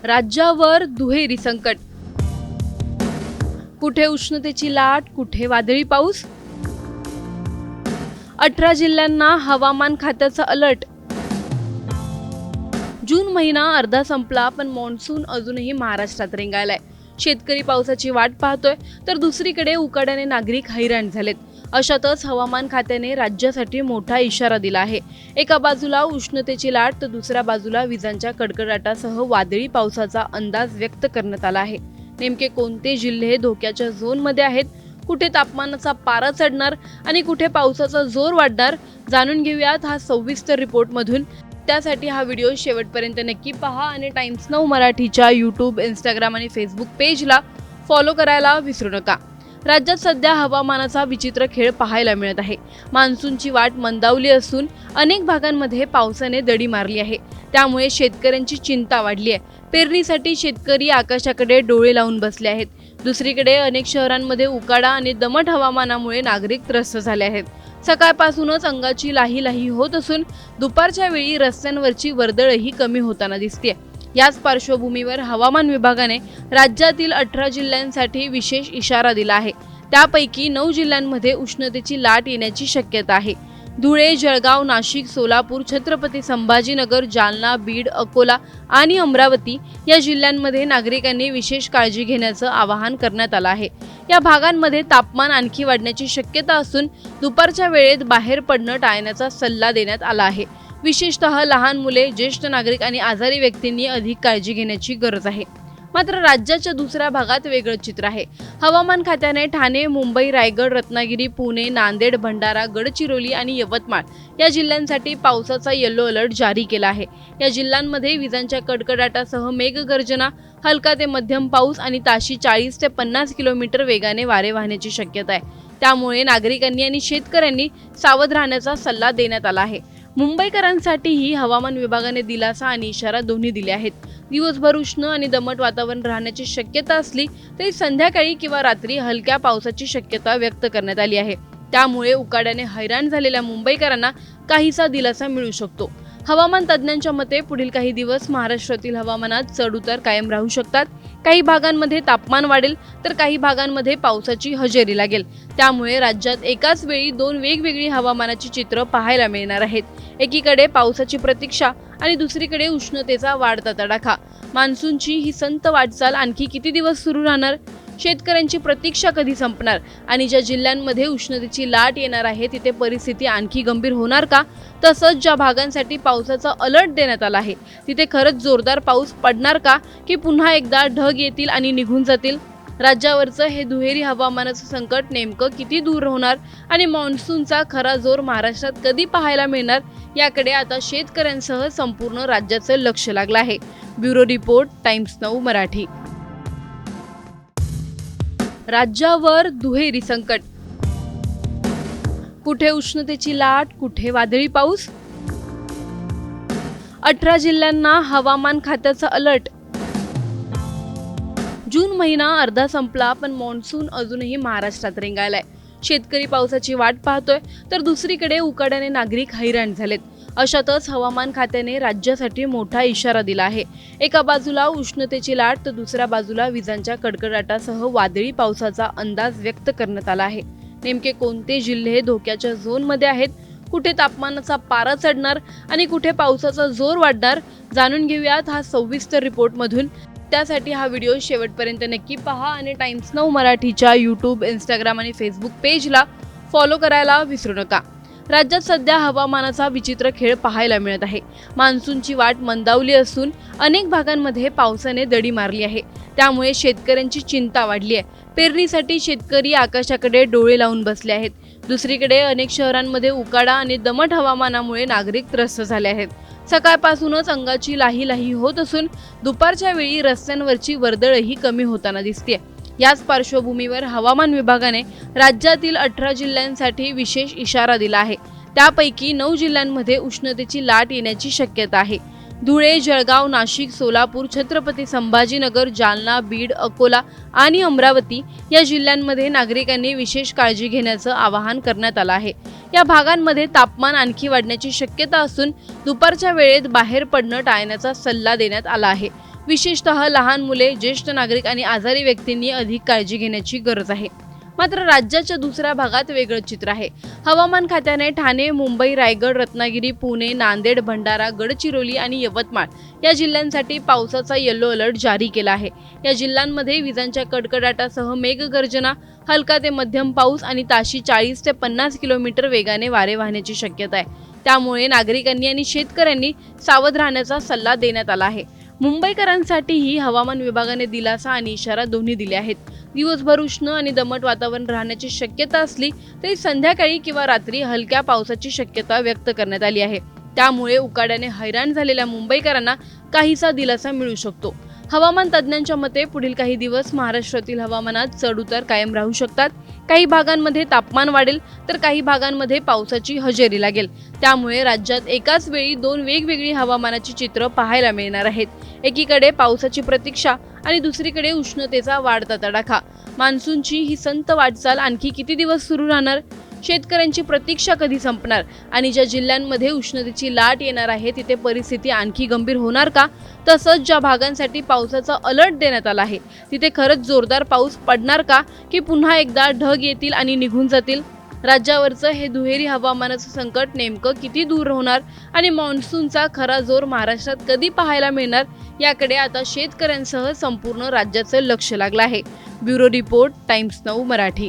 राज्यावर दुहेरी संकट. कुठे उष्णतेची लाट, कुठे वादळी पाऊस. 18 जिल्ह्यांना हवामान खात्याचा अलर्ट. जून महिना अर्धा संपला, पण मॉन्सून अजूनही महाराष्ट्रात रेंगाळलाय. शेतकरी पावसाची वाट पाहतोय, तर दुसरीकडे उकाड्याने नागरिक हैराण झालेत. अशातच हवामान खात्याने राज्यासाठी मोठा इशारा दिला आहे. एका बाजूला उष्णतेची लाट, तर दुसऱ्या बाजूला विजांच्या कडकडाटासह वादळी पावसाचा अंदाज व्यक्त करण्यात आला आहे. नेमके कोणते जिल्हे धोक्याच्या झोनमध्ये आहेत, कुठे तापमानाचा पारा चढणार आणि कुठे पावसाचा जोर वाढणार, जाणून घेऊयात हा सविस्तर रिपोर्टमधून. त्यासाठी हा व्हिडिओ शेवटपर्यंत नक्की पहा आणि टाइम्स नाऊ मराठीच्या यूट्यूब, इंस्टाग्राम आणि फेसबुक पेजला फॉलो करायला विसरू नका. राज्यात सध्या हवामानाचा विचित्र खेळ पाहायला मिळत आहे. मान्सूनची वाट मंदावली असून अनेक भागांमध्ये पावसाने दडी मारली आहे. त्यामुळे शेतकऱ्यांची चिंता वाढली आहे. पेरणीसाठी शेतकरी आकाशाकडे डोळे लावून बसले आहेत. दुसरीकडे अनेक शहरांमध्ये उकाडा आणि दमट हवामानामुळे नागरिक त्रस्त झाले आहेत. सकाळपासूनच अंगाची लाही लाही होत असून दुपारच्या वेळी रस्त्यांवरची वर्दळही कमी होताना दिसते. याच पार्श्वभूमीवर हवामान विभागाने राज्यातील 18 जिल्ह्यांसाठी विशेष इशारा दिला आहे. त्यापैकी 9 जिल्ह्यांमध्ये उष्णतेची लाट येण्याची शक्यता आहे. धुळे, जळगाव, नाशिक, सोलापूर, छत्रपती संभाजीनगर, जालना, बीड, अकोला आणि अमरावती या जिल्ह्यांमध्ये नागरिकांनी विशेष काळजी घेण्याचं आवाहन करण्यात आलं आहे. या भागांमध्ये तापमान आणखी वाढण्याची शक्यता असून दुपारच्या वेळेत बाहेर पडणं टाळण्याचा सल्ला देण्यात आला आहे. विशेषतः लहान मुले, ज्येष्ठ नागरिक आणि आजारी व्यक्तींनी अधिक काळजी घेण्याची गरज आहे. मात्र राज्याच्या दुसऱ्या भागात वेगळं चित्र आहे. हवामान खात्याने ठाणे, मुंबई, रायगड, रत्नागिरी, पुणे, नांदेड, भंडारा, गडचिरोली आणि यवतमाळ या जिल्ह्यांसाठी पावसाचा येलो अलर्ट जारी केला आहे. या जिल्ह्यांमध्ये विजांच्या कडकडाटासह मेघगर्जना, हलका ते मध्यम पाऊस आणि ताशी 40 ते 50 किलोमीटर वेगाने वारे वाहण्याची शक्यता आहे. त्यामुळे नागरिकांनी आणि शेतकऱ्यांनी सावध राहण्याचा सल्ला देण्यात आला आहे. मुंबईकरांसाठीही हवामान विभागाने दिलासा आणि इशारा दोन्ही दिले आहेत. दिवसभर उष्ण आणि दमट वातावरण राहण्याची शक्यता असली तरी संध्याकाळी किंवा रात्री हलक्या पावसाची शक्यता व्यक्त करण्यात आली आहे. त्यामुळे उकाड्याने हैराण झालेल्या मुंबईकरांना काहीसा दिलासा मिळू शकतो. हवामान तज्ज्ञांच्या मते पुढील काही दिवस महाराष्ट्रातील हवामानात चढउतार कायम राहू शकतात. काही भागांमध्ये तापमान वाढेल, तर काही भागांमध्ये पावसाची हजेरी लागेल. त्यामुळे राज्यात एकाच वेळी 2 वेगवेगळी हवामानाची चित्र पाहायला मिळणार आहेत. एकीकडे पावसाची प्रतीक्षा आणि दुसरीकडे उष्णतेचा वाढता तडाखा. मान्सूनची ही संत वाटचाल आणखी किती दिवस सुरू राहणार? शेतकऱ्यांची प्रतीक्षा कधी संपणार? आणि ज्या जिल्ह्यांमध्ये उष्णतेची लाट येणार आहे तिथे परिस्थिती आणखी गंभीर होणार का? तसंच ज्या भागांसाठी पावसाचा अलर्ट देण्यात आला आहे तिथे खरंच जोरदार पाऊस पडणार का, की पुन्हा एकदा ढग येतील आणि निघून जातील? राज्यावरचं हे दुहेरी हवामानाचं संकट नेमकं किती दूर होणार आणि मॉन्सूनचा खरा जोर महाराष्ट्रात कधी पाहायला मिळणार, याकडे आता शेतकऱ्यांसह संपूर्ण राज्याचं लक्ष लागलं आहे. Bureau report, times now Marathi. राज्यावर दुहेरी संकट. कुठे उष्णतेची लाट, कुठे वादळी पाऊस. 18 जिल्ह्यांना हवामान खात्याचा अलर्ट. जून महिना अर्धा संपला, पण मॉन्सून अजूनही महाराष्ट्रात रेंगाळलाय. शेतकरी पावसाची वाट पाहतोय, तर दुसरीकडे उकाड्याने नागरिक हैराण झालेत. अशातच हवामान खात्याने राज्यासाठी मोठा इशारा दिला आहे. एका बाजूला उष्णतेची लाट, तर दुसऱ्या बाजूला विजांच्या कडकडाटासह वादळी पावसाचा अंदाज व्यक्त करण्यात आला आहे. नेमके कोणते जिल्हे धोक्याच्या झोनमध्ये आहेत, कुठे तापमानाचा पारा चढणार आणि कुठे पावसाचा जोर वाढणार, जाणून घेऊयात हा सविस्तर रिपोर्टमधून. त्यासाठी हा व्हिडिओ शेवटपर्यंत नक्की पहा आणि टाइम्स नाऊ मराठीच्या यूट्यूब, इंस्टाग्राम आणि फेसबुक पेजला फॉलो करायला विसरू नका. राज्यात सध्या हवामानाचा विचित्र खेळ पाहायला मिळत आहे. मान्सूनची वाट मंदावली असून अनेक भागांमध्ये पावसाने दडी मारली आहे. त्यामुळे शेतकऱ्यांची चिंता वाढली आहे. पेरणीसाठी शेतकरी आकाशाकडे डोळे लावून बसले आहेत. दुसरीकडे अनेक शहरांमध्ये उकाडा आणि दमट हवामानामुळे नागरिक त्रस्त झाले आहेत. सकाळपासूनच अंगाची लाही लाही होत असून दुपारच्या वेळी रस्त्यांवरची वर्दळही कमी होताना दिसते. याच पार्श्वभूमीवर हवामान विभागाने राज्यातील 18 जिल्ह्यांसाठी विशेष इशारा दिला आहे. त्यापैकी 9 जिल्ह्यांमध्ये उष्णतेची लाट येण्याची शक्यता आहे. धुळे, जळगाव, नाशिक, सोलापूर, छत्रपती संभाजीनगर, जालना, बीड, अकोला आणि अमरावती या जिल्ह्यांमध्ये नागरिकांनी विशेष काळजी घेण्याचं आवाहन करण्यात आलं आहे. या भागांमध्ये तापमान आणखी वाढण्याची शक्यता असून दुपारच्या वेळेत बाहेर पडणं टाळण्याचा सल्ला देण्यात आला आहे. विशेषतः लहान मुले, ज्येष्ठ नागरिक आणि आजारी व्यक्तींनी अधिक काळजी घेण्याची गरज आहे. मात्र राज्याच्या दुसऱ्या भागात वेगळं चित्र आहे. हवामान खात्याने ठाणे, मुंबई, रायगड, रत्नागिरी, पुणे, नांदेड, भंडारा, गडचिरोली आणि यवतमाळ या जिल्ह्यांसाठी पावसाचा येलो अलर्ट जारी केला आहे. या जिल्ह्यांमध्ये विजांच्या कडकडाटासह मेघगर्जना, हलका ते मध्यम पाऊस आणि ताशी 40 ते 50 किलोमीटर वेगाने वारे वाहण्याची शक्यता आहे. त्यामुळे नागरिकांनी आणि शेतकऱ्यांनी सावध राहण्याचा सल्ला देण्यात आला आहे. मुंबईकरांसाठीही हवामान विभागाने दिलासा आणि इशारा दोन्ही दिले आहेत. दिवसभर उष्ण आणि दमट वातावरण राहण्याची शक्यता असली तरी संध्याकाळी किंवा रात्री हलक्या पावसाची शक्यता व्यक्त करण्यात आली आहे. त्यामुळे उकाड्याने हैराण झालेल्या मुंबईकरांना काहीसा दिलासा मिळू शकतो. हवामान तज्ज्ञांच्या मते पुढील काही दिवस महाराष्ट्रातील हवामानात चढउतार कायम राहू शकतात. काही भागांमध्ये तापमान वाढेल तर काही भागांमध्ये पावसाची हजेरी लागेल. त्यामुळे राज्यात एकाच वेळी दोन वेगवेगळी हवामानाची चित्र पाहायला मिळणार आहेत. एकीकडे पावसाची प्रतीक्षा आणि दुसरीकडे उष्णतेचा वाढता तडाखा. मान्सूनची ही संत वाटचाल आणखी किती दिवस सुरू राहणार? शेतकऱ्यांची प्रतीक्षा कधी संपणार? आणि ज्या जिल्ह्यांमध्ये उष्णतेची लाट येणार आहे तिथे परिस्थिती आणखी गंभीर होणार का? तसंच ज्या भागांसाठी पावसाचा अलर्ट देण्यात आला आहे तिथे खरंच जोरदार पाऊस पडणार का, की पुन्हा एकदा ढग येतील आणि निघून जातील? राज्यावरचं हे दुहेरी हवामानाचं संकट नेमकं किती दूर होणार आणि मान्सूनचा खरा जोर महाराष्ट्रात कधी पाहायला मिळणार याकडे आता शेतकऱ्यांसह संपूर्ण राज्याचं लक्ष लागलं आहे. Bureau report, times now Marathi.